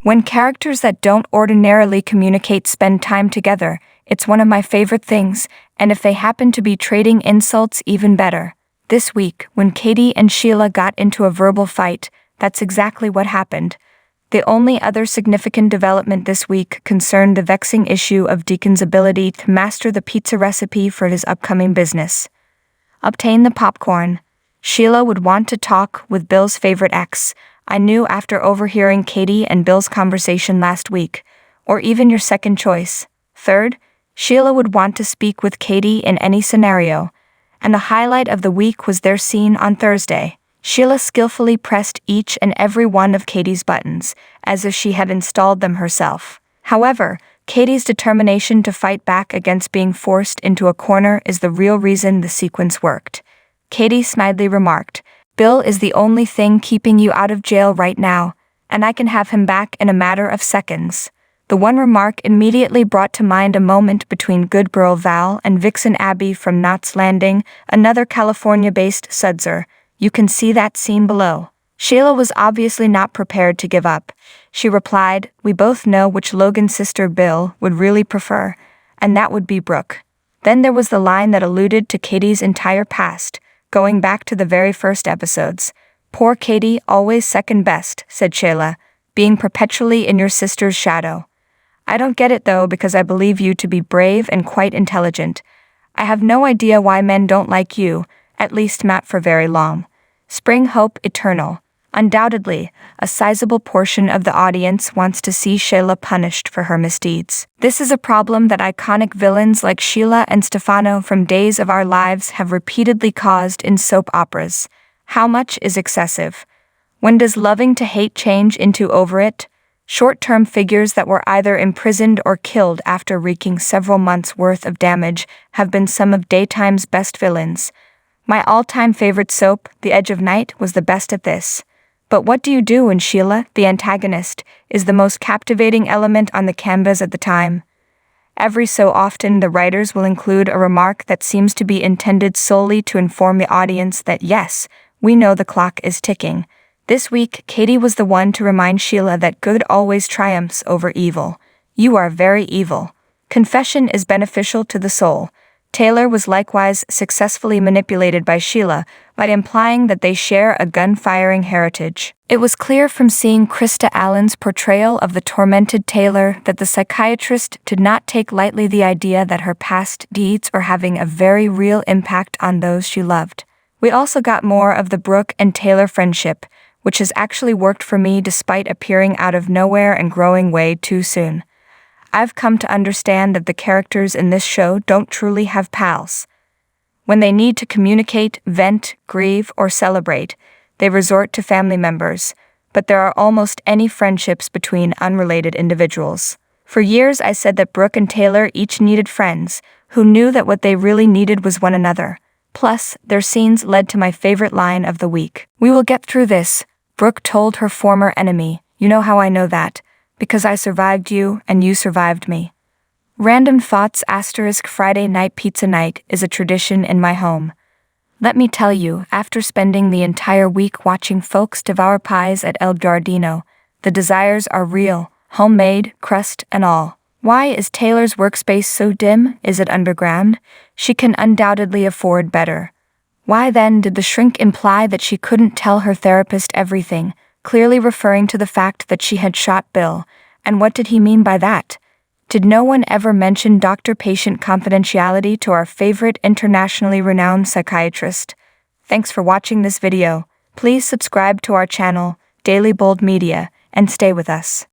When characters that don't ordinarily communicate spend time together, it's one of my favorite things, and if they happen to be trading insults, even better. This week, when Katie and Sheila got into a verbal fight, that's exactly what happened. The only other significant development this week concerned the vexing issue of Deacon's ability to master the pizza recipe for his upcoming business. Obtain the popcorn. Sheila would want to talk with Bill's favorite ex. I knew after overhearing Katie and Bill's conversation last week. Or even your second choice. Third, Sheila would want to speak with Katie in any scenario. And the highlight of the week was their scene on Thursday. Sheila skillfully pressed each and every one of Katie's buttons, as if she had installed them herself. However, Katie's determination to fight back against being forced into a corner is the real reason the sequence worked. Katie snidely remarked, "Bill is the only thing keeping you out of jail right now, and I can have him back in a matter of seconds." The one remark immediately brought to mind a moment between good girl Val and Vixen Abby from Knots Landing, another California-based sudzer. You can see that scene below. Sheila was obviously not prepared to give up. She replied, "We both know which Logan sister Bill would really prefer, and that would be Brooke." Then there was the line that alluded to Katie's entire past, going back to the very first episodes. "Poor Katie, always second best," said Sheila, "being perpetually in your sister's shadow." I don't get it though, because I believe you to be brave and quite intelligent. I have no idea why men don't like you, at least not for very long. Spring hope eternal. Undoubtedly, a sizable portion of the audience wants to see Sheila punished for her misdeeds. This is a problem that iconic villains like Sheila and Stefano from Days of Our Lives have repeatedly caused in soap operas. How much is excessive? When does loving to hate change into over it? Short-term figures that were either imprisoned or killed after wreaking several months' worth of damage have been some of daytime's best villains. My all-time favorite soap, The Edge of Night, was the best at this. But what do you do when Sheila, the antagonist, is the most captivating element on the canvas at the time? Every so often, the writers will include a remark that seems to be intended solely to inform the audience that yes, we know the clock is ticking. This week, Katie was the one to remind Sheila that good always triumphs over evil. You are very evil. Confession is beneficial to the soul. Taylor was likewise successfully manipulated by Sheila by implying that they share a gun-firing heritage. It was clear from seeing Krista Allen's portrayal of the tormented Taylor that the psychiatrist did not take lightly the idea that her past deeds are having a very real impact on those she loved. We also got more of the Brooke and Taylor friendship, which has actually worked for me despite appearing out of nowhere and growing way too soon. I've come to understand that the characters in this show don't truly have pals. When they need to communicate, vent, grieve, or celebrate, they resort to family members, but there are almost any friendships between unrelated individuals. For years I said that Brooke and Taylor each needed friends, who knew that what they really needed was one another. Plus, their scenes led to my favorite line of the week. "We will get through this," Brooke told her former enemy. "You know how I know that? Because I survived you, and you survived me." Random Thoughts * Friday night pizza night is a tradition in my home. Let me tell you, after spending the entire week watching folks devour pies at El Giardino, the desires are real, homemade, crust and all. Why is Taylor's workspace so dim? Is it underground? She can undoubtedly afford better. Why then did the shrink imply that she couldn't tell her therapist everything, clearly referring to the fact that she had shot Bill? And what did he mean by that? Did no one ever mention doctor-patient confidentiality to our favorite internationally renowned psychiatrist? Thanks for watching this video. Please subscribe to our channel, Daily Bold Media, and stay with us.